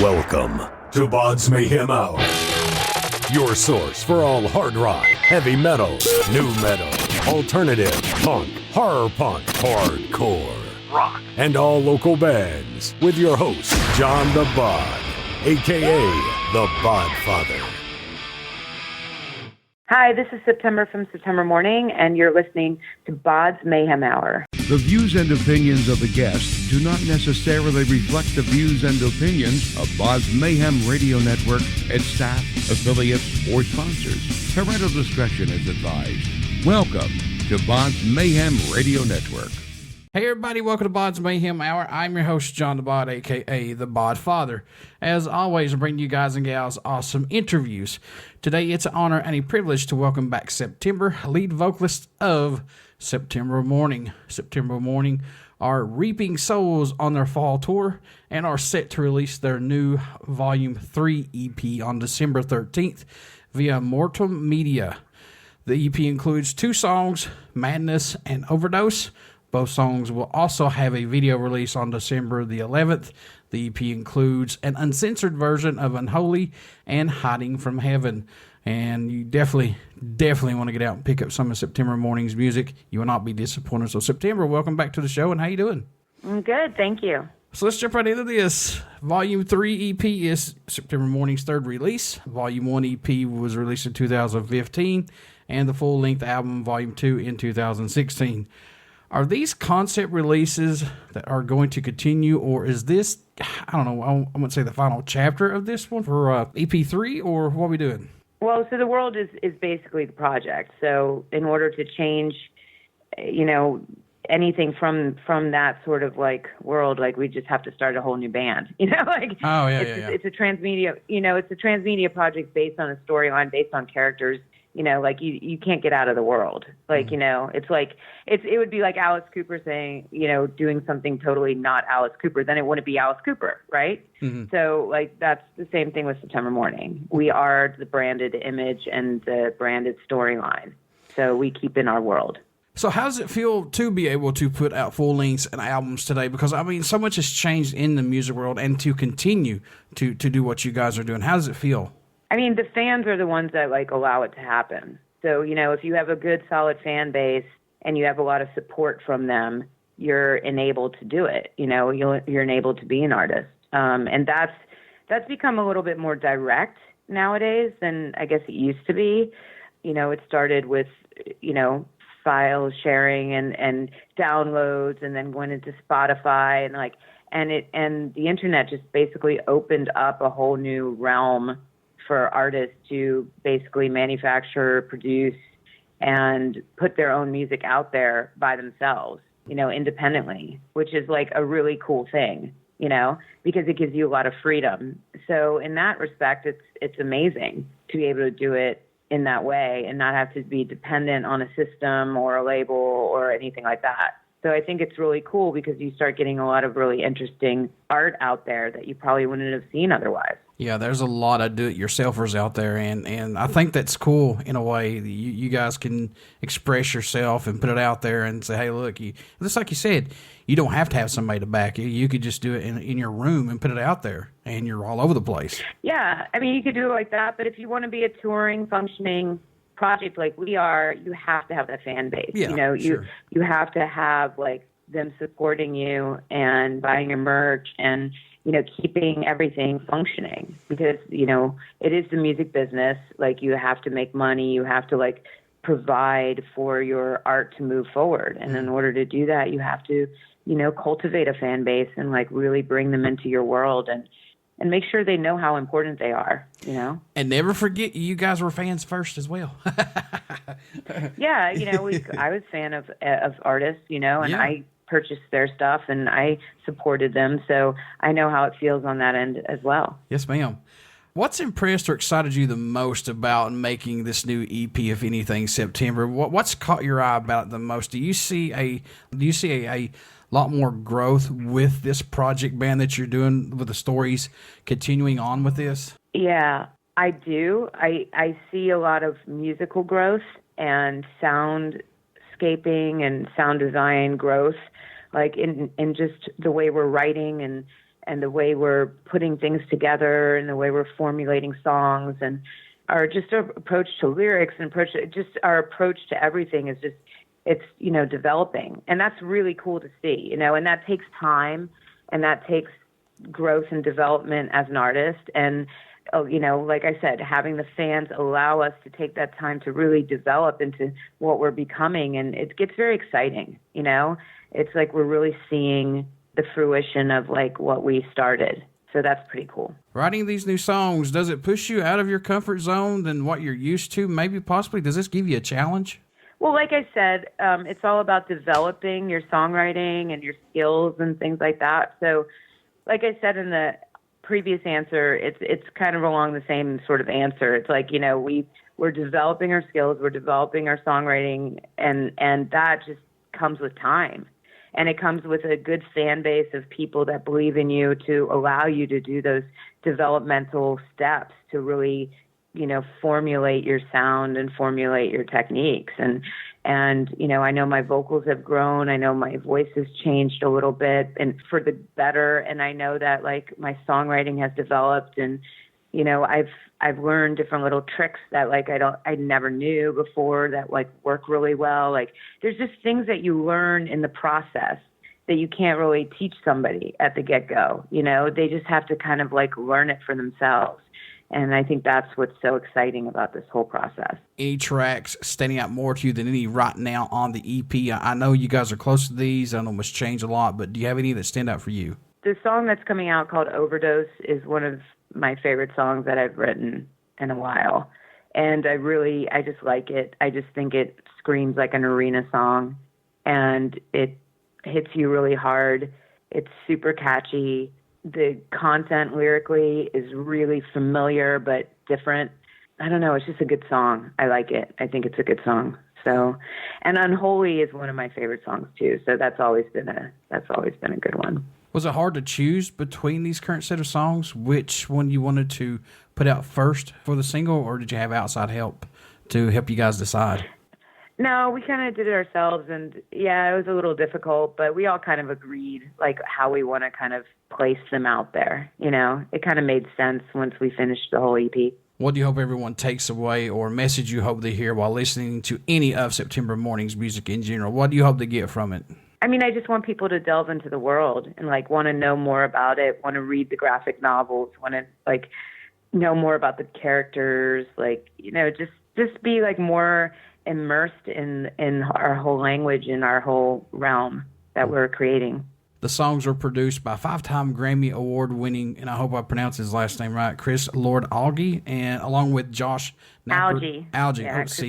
Welcome to BODS Mayhem Hour, your source for all hard rock, heavy metal, new metal, alternative, punk, horror punk, hardcore, rock, and all local bands, with your host, John the Bod, a.k.a. the Bodfather. Hi, this is September from September Mourning, and you're listening to BODS Mayhem Hour. The views and opinions of the guests do not necessarily reflect the views and opinions of BODS Mayhem Radio Network, its staff, affiliates, or sponsors. Parental discretion is advised. Welcome to BODS Mayhem Radio Network. Hey everybody, welcome to BODS Mayhem Hour. I'm your host, John the Bod, a.k.a. the Bodfather. As always, I bring you guys and gals awesome interviews. Today, it's an honor and a privilege to welcome back September, lead vocalist of September Mourning. September Mourning are reaping souls on their fall tour and are set to release their new Volume 3 EP on December 13th via Mortem Media. The EP includes 2 songs, Madness and Overdose. Both songs will also have a video release on December the 11th. The EP includes an uncensored version of Unholy and Hiding from Heaven. And you definitely want to get out and pick up some of September Mourning's music. You will not be disappointed. So September, welcome back to the show, and how you doing? I'm good, thank you. So let's jump right into this. Volume 3 EP is September Mourning's third release. Volume 1 EP was released in 2015, and the full-length album, Volume 2, in 2016. Are these concept releases that are going to continue, or is this, I don't know, I'm going to say the final chapter of this one for EP3, or what are we doing? Well, so the world is basically the project. So in order to change, anything from that sort of like world, like we just have to start a whole new band, It's a transmedia, it's a transmedia project based on a storyline, based on characters. You can't get out of the world. It's like, it would be like Alice Cooper saying, doing something totally not Alice Cooper, then it wouldn't be Alice Cooper, right? Mm-hmm. So that's the same thing with September Mourning. We are the branded image and the branded storyline. So we keep in our world. So how does it feel to be able to put out full lengths and albums today? Because, so much has changed in the music world, and to continue to do what you guys are doing. How does it feel? The fans are the ones that allow it to happen. So, if you have a good, solid fan base and you have a lot of support from them, you're enabled to do it. You're enabled to be an artist. And that's become a little bit more direct nowadays than I guess it used to be. It started with, file sharing and downloads, and then went into Spotify and the internet just basically opened up a whole new realm for artists to basically manufacture, produce, and put their own music out there by themselves, independently, which is like a really cool thing, because it gives you a lot of freedom. So in that respect, it's amazing to be able to do it in that way and not have to be dependent on a system or a label or anything like that. So I think it's really cool because you start getting a lot of really interesting art out there that you probably wouldn't have seen otherwise. Yeah, there's a lot of do-it-yourselfers out there, and I think that's cool in a way. You guys can express yourself and put it out there and say, hey, look, just like you said, you don't have to have somebody to back you. You could just do it in your room and put it out there, and you're all over the place. Yeah, you could do it like that, but if you want to be a touring, functioning project like we are, you have to have that fan base. Yeah, you have to have them supporting you and buying your merch and keeping everything functioning, because it is the music business. You have to make money, you have to provide for your art to move forward, and in order to do that, you have to cultivate a fan base and really bring them into your world and make sure they know how important they are, And never forget, you guys were fans first as well. Yeah, I was a fan of artists, and yeah. I purchased their stuff and I supported them, so I know how it feels on that end as well. Yes, ma'am. What's impressed or excited you the most about making this new EP, if anything, September? What's caught your eye about it the most? Do you see a lot more growth with this project band that you're doing, with the stories continuing on with this? Yeah, I do. I see a lot of musical growth and soundscaping and sound design growth, in just the way we're writing and the way we're putting things together and the way we're formulating songs and our approach to lyrics and our approach to everything is it's developing. And that's really cool to see, and that takes time and that takes growth and development as an artist. And, like I said, having the fans allow us to take that time to really develop into what we're becoming. And it gets very exciting, It's like we're really seeing the fruition of like what we started. So that's pretty cool. Writing these new songs, does it push you out of your comfort zone than what you're used to? Maybe possibly. Does this give you a challenge? Well, like I said, it's all about developing your songwriting and your skills and things like that. So like I said in the previous answer, it's kind of along the same sort of answer. It's like, we're developing our skills, we're developing our songwriting, and that just comes with time. And it comes with a good fan base of people that believe in you to allow you to do those developmental steps to really, formulate your sound and formulate your techniques. And I know my vocals have grown. I know my voice has changed a little bit and for the better. And I know that like my songwriting has developed and, I've learned different little tricks that like I never knew before that like work really well. Like there's just things that you learn in the process that you can't really teach somebody at the get-go. They just have to kind of like learn it for themselves. And I think that's what's so exciting about this whole process. Any tracks standing out more to you than any right now on the EP? I know you guys are close to these. I know it must change a lot, but do you have any that stand out for you? The song that's coming out called Overdose is one of my favorite songs that I've written in a while. And I just like it. I just think it screams like an arena song and it hits you really hard. It's super catchy. The content lyrically is really familiar but different. I don't know. It's just a good song. I like it. I think it's a good song. So, and Unholy is one of my favorite songs too. So that's always been a good one. Was it hard to choose between these current set of songs, which one you wanted to put out first for the single, or did you have outside help to help you guys decide? No, we kind of did it ourselves, and yeah, it was a little difficult, but we all kind of agreed like how we want to kind of place them out there. It kind of made sense once we finished the whole EP. What do you hope everyone takes away, or message you hope they hear while listening to any of September Mourning's music in general? What do you hope they get from it? I just want people to delve into the world and like want to know more about it, want to read the graphic novels, want to like know more about the characters, like, just be like more immersed in our whole language and our whole realm that we're creating. The songs were produced by 5-time Grammy Award-winning, and I hope I pronounced his last name right, Chris Lord Alge, and along with Josh Alge. Yeah,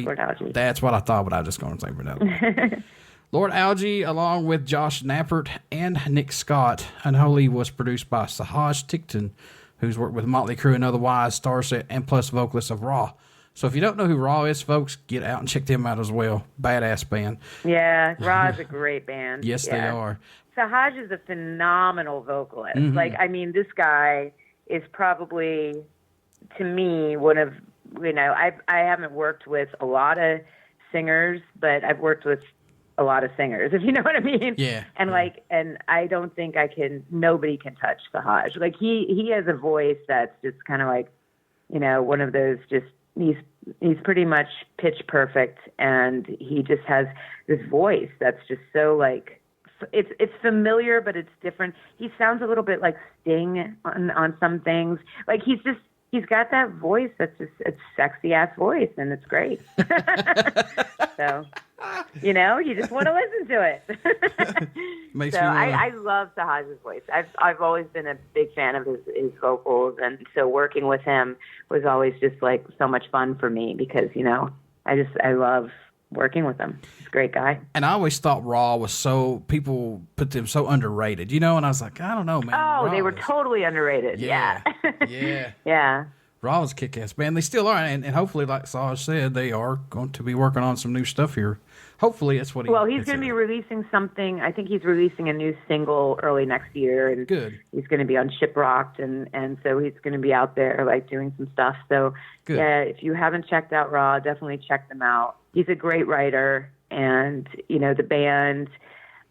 Lord Alge. That's what I thought, but I just going to say for that. Lord Alge, along with Josh Nappert and Nick Scott. Unholy was produced by Sahaj Ticton, who's worked with Motley Crue and Otherwise, Starset, and plus vocalist of Raw. So if you don't know who Raw is, folks, get out and check them out as well. Badass band. Yeah, Raw is a great band. Yes, yeah. They are. Sahaj is a phenomenal vocalist. Mm-hmm. Like, this guy is probably, to me, one of, I haven't worked with a lot of singers, but I've worked with a lot of singers, if you know what I mean. Yeah. And and I don't think nobody can touch Sahaj. Like he has a voice that's just kind of like, one of those just, he's pretty much pitch perfect. And he just has this voice that's just so like, it's familiar, but it's different. He sounds a little bit like Sting on some things. Like he's got that voice that's just a sexy ass voice, and it's great. So, you just want to listen to it. Makes so me I love Sahaj's voice. I've always been a big fan of his vocals, and so working with him was always just like so much fun for me because I love working with him. He's a great guy. And I always thought Raw was people put them so underrated, and I was like, I don't know, man. Oh, they were totally underrated. Yeah. Yeah. Yeah. Raw was a kick-ass band. They still are, and hopefully, like Saj said, they are going to be working on some new stuff here. Hopefully, that's what he. Well, he's going to be releasing something. I think he's releasing a new single early next year, and good. He's going to be on Shiprocked, and so he's going to be out there like doing some stuff. So, good. Yeah, if you haven't checked out Raw, definitely check them out. He's a great writer, and the band.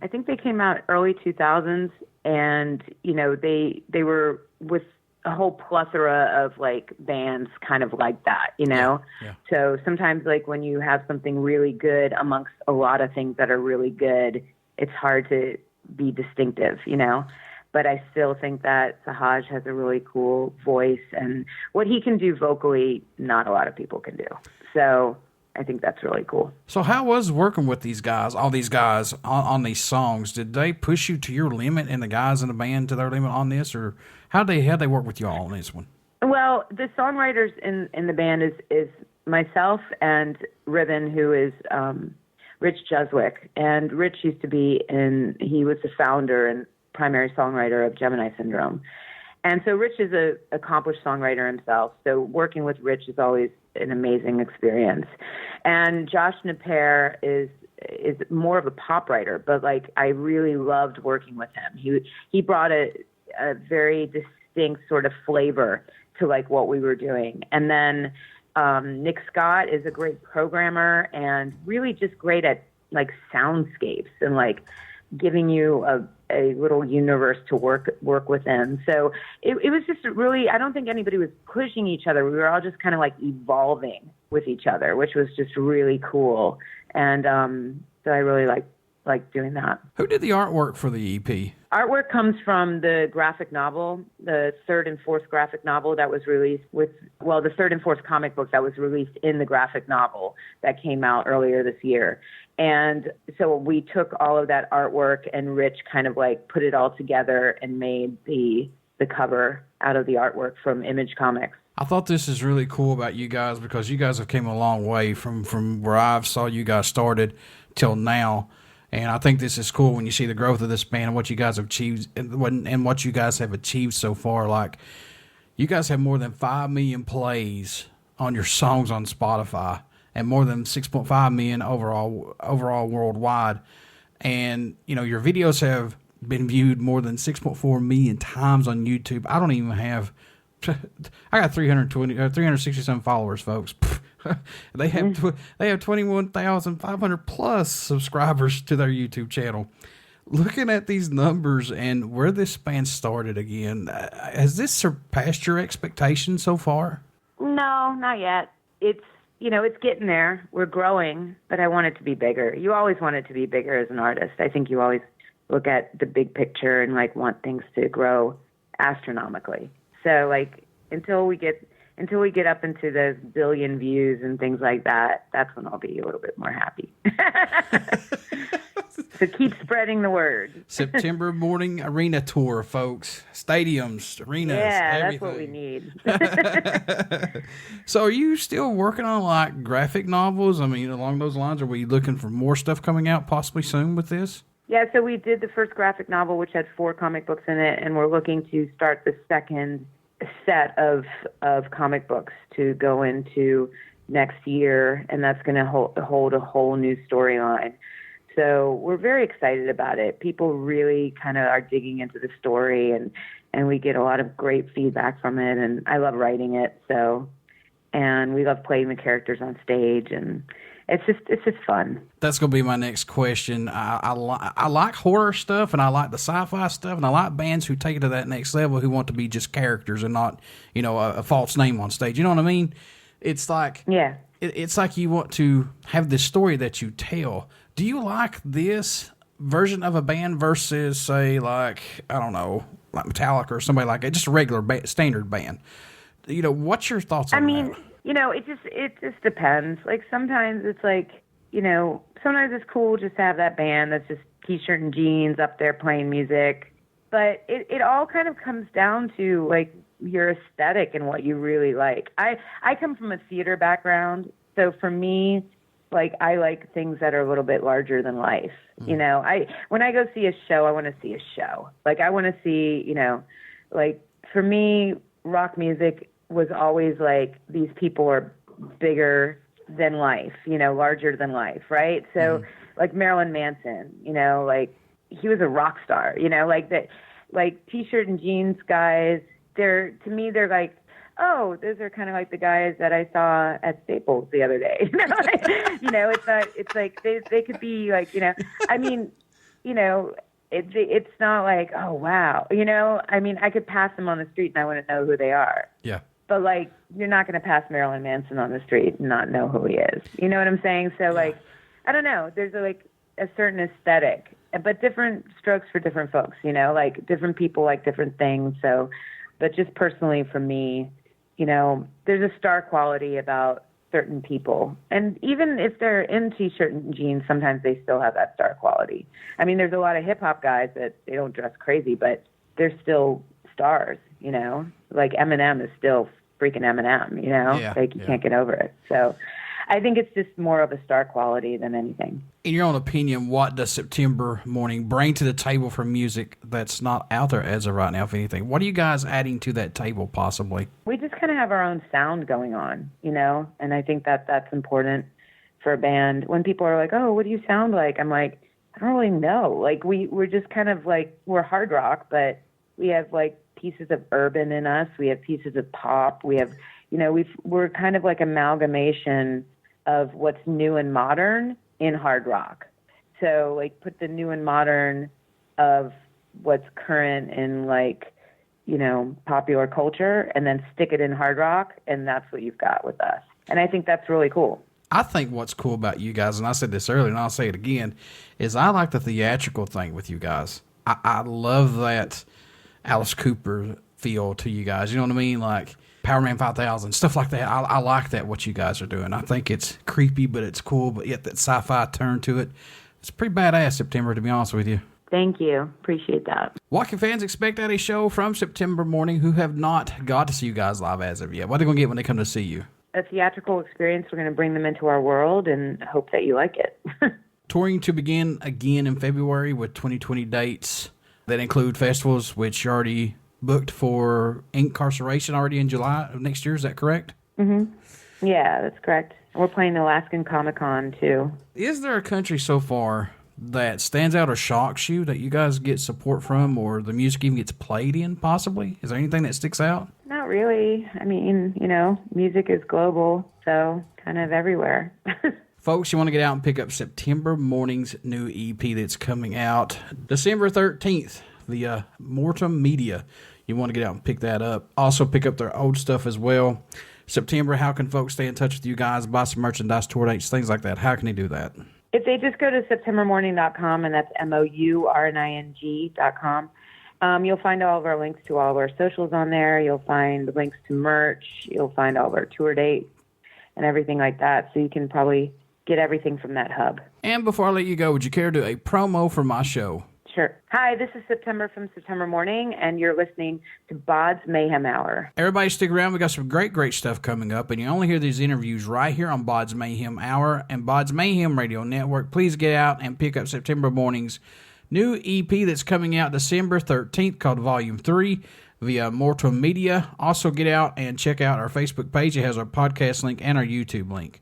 I think they came out early 2000s, and, you know, they were with a whole plethora of like bands kind of like that, you know? Yeah. So sometimes like when you have something really good amongst a lot of things that are really good, it's hard to be distinctive, you know? But I still think that Sahaj has a really cool voice, and what he can do vocally, not a lot of people can do. So I think that's really cool. So how was working with these guys, all these guys on these songs? Did they push you to your limit and the guys in the band to their limit on this, or how'd they work with you all on this one? Well, the songwriters in the band is myself and Ribbon, who is Rich Jeswick. And Rich used to be he was the founder and primary songwriter of Gemini Syndrome. And so Rich is an accomplished songwriter himself. So working with Rich is always an amazing experience. And Josh Naper is more of a pop writer, but like I really loved working with him. He brought a very distinct sort of flavor to like what we were doing. And then Nick Scott is a great programmer and really just great at like soundscapes and like giving you a little universe to work within. So it was just really, I don't think anybody was pushing each other. We were all just kind of like evolving with each other, which was just really cool. And so I really like doing that. Who did the artwork for the EP? Artwork comes from the graphic novel, the third and fourth graphic novel that was released the third and fourth comic book that was released in the graphic novel that came out earlier this year. And so we took all of that artwork, and Rich kind of like put it all together and made the cover out of the artwork from Image Comics. I thought this is really cool about you guys because you guys have came a long way from where I've saw you guys started till now. And I think this is cool when you see the growth of this band and what you guys have achieved and what you guys have achieved so far. Like, you guys have more than 5 million plays on your songs on Spotify and more than 6.5 million overall worldwide. And, you know, your videos have been viewed more than 6.4 million times on YouTube. I don't even have, I got 367 followers, folks. They have 21,500 plus subscribers to their YouTube channel. Looking at these numbers and where this band started again, has this surpassed your expectations so far? No, not yet. It's getting there. We're growing, but I want it to be bigger. You always want it to be bigger as an artist. I think you always look at the big picture and like want things to grow astronomically. So like until we get up into the billion views and things like that, that's when I'll be a little bit more happy. So keep spreading the word. September Mourning Arena Tour, folks. Stadiums, arenas, everything. That's what we need. So are you still working on like graphic novels? I mean, along those lines, are we looking for more stuff coming out possibly soon with this? Yeah, so we did the first graphic novel, which had 4 comic books in it, and we're looking to start the second set of comic books to go into next year, and that's going to hold a whole new storyline. So we're very excited about it. People really kind of are digging into the story, and we get a lot of great feedback from it, and I love writing it. So, and we love playing the characters on stage, and it's just fun. That's going to be my next question. I like horror stuff, and I like the sci-fi stuff, and I like bands who take it to that next level, who want to be just characters and not, you know, a false name on stage. You know what I mean? It's like, yeah, it's like you want to have this story that you tell. Do you like this version of a band versus, say, like, I don't know, like Metallica or somebody like that, just a regular standard band? You know, what's your thoughts on that? You know, it just depends. Like sometimes it's like, you know, sometimes it's cool just to have that band that's just t-shirt and jeans up there playing music. But it all kind of comes down to like your aesthetic and what you really like. I come from a theater background, so for me, like I like things that are a little bit larger than life. You know, when I go see a show, I want to see a show. Like I want to see, you know, like for me, rock music was always like these people are bigger than life, you know, larger than life, right? So like Marilyn Manson, you know, like he was a rock star, you know, like that, like t-shirt and jeans guys, they're like, oh, those are kind of like the guys that I saw at Staples the other day. You know, it's like they could be like, you know, I mean, you know, it's not like, oh, wow. You know, I mean, I could pass them on the street and I wouldn't know who they are. Yeah. But, like, you're not going to pass Marilyn Manson on the street and not know who he is. You know what I'm saying? So, like, I don't know. There's, a certain aesthetic, but different strokes for different folks, you know? Like, different people like different things. So, but just personally for me, you know, there's a star quality about certain people. And even if they're in T-shirt and jeans, sometimes they still have that star quality. I mean, there's a lot of hip-hop guys that they don't dress crazy, but they're still stars, you know? Like Eminem is still freaking Eminem, you know? Like, you can't get over it. So I think it's just more of a star quality than anything. In your own opinion, what does September Mourning bring to the table for music that's not out there as of right now, if anything? What are you guys adding to that table, possibly? We just kind of have our own sound going on, you know? And I think that that's important for a band. When people are like, oh, what do you sound like? I'm like, I don't really know. Like, we're just kind of like, we're hard rock, but we have, like, pieces of urban in us. We have pieces of pop. We have, you know, we're kind of like amalgamation of what's new and modern in hard rock. So, like, put the new and modern of what's current in, like, you know, popular culture, and then stick it in hard rock, and that's what you've got with us. And I think that's really cool. I think what's cool about you guys, and I said this earlier, and I'll say it again, is I like the theatrical thing with you guys. I love that Alice Cooper feel to you guys. You know what I mean? Like Power Man 5000, stuff like that. I like that, what you guys are doing. I think it's creepy, but it's cool, but yet that sci-fi turn to it. It's pretty badass, September, to be honest with you. Thank you. Appreciate that. What can fans expect at a show from September Mourning who have not got to see you guys live as of yet? What are they going to get when they come to see you? A theatrical experience. We're going to bring them into our world and hope that you like it. Touring to begin again in February with 2020 dates that include festivals, which you already booked for Incarceration already in July of next year. Is that correct? Mm-hmm. Yeah, that's correct. We're playing Alaskan Comic-Con, too. Is there a country so far that stands out or shocks you that you guys get support from, or the music even gets played in, possibly? Is there anything that sticks out? Not really. I mean, you know, music is global, so kind of everywhere. Folks, you want to get out and pick up September Mourning's new EP that's coming out December 13th, via Mortem Media. You want to get out and pick that up. Also pick up their old stuff as well. September, how can folks stay in touch with you guys, buy some merchandise, tour dates, things like that? How can they do that? If they just go to SeptemberMourning.com, and that's MOURNING.com, you'll find all of our links to all of our socials on there. You'll find links to merch. You'll find all of our tour dates and everything like that. So you can probably get everything from that hub. And before I let you go, would you care to do a promo for my show? Sure. Hi, this is September from September Mourning, and you're listening to BODS Mayhem Hour. Everybody stick around. We got some great stuff coming up, and you only hear these interviews right here on BODS Mayhem Hour and BODS Mayhem Radio Network. Please get out and pick up September Mourning's new EP that's coming out December 13th called Volume 3 via Mortem Media. Also get out and check out our Facebook page. It has our podcast link and our YouTube link.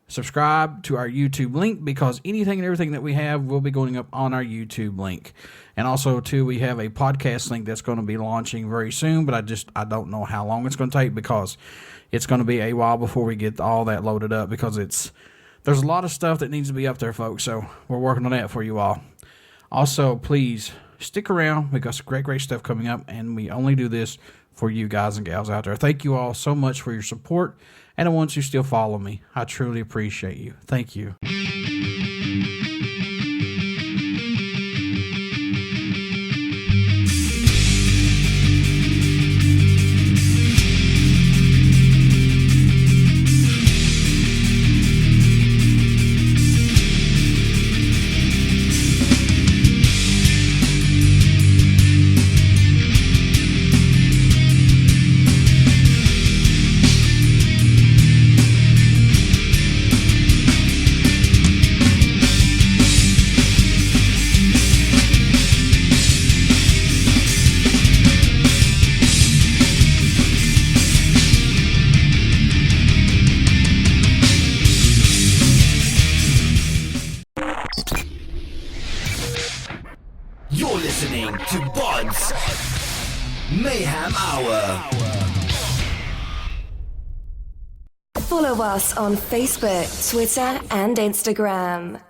Subscribe to our YouTube link because anything and everything that we have will be going up on our YouTube link. And also, too, we have a podcast link that's going to be launching very soon, but I don't know how long it's going to take because it's going to be a while before we get all that loaded up because there's a lot of stuff that needs to be up there, folks, so we're working on that for you all. Also, please stick around. We got some great stuff coming up, and we only do this for you guys and gals out there. Thank you all so much for your support and the ones who still follow me. I truly appreciate you. Thank you. You're listening to BODS Mayhem Hour. Follow us on Facebook, Twitter, and Instagram.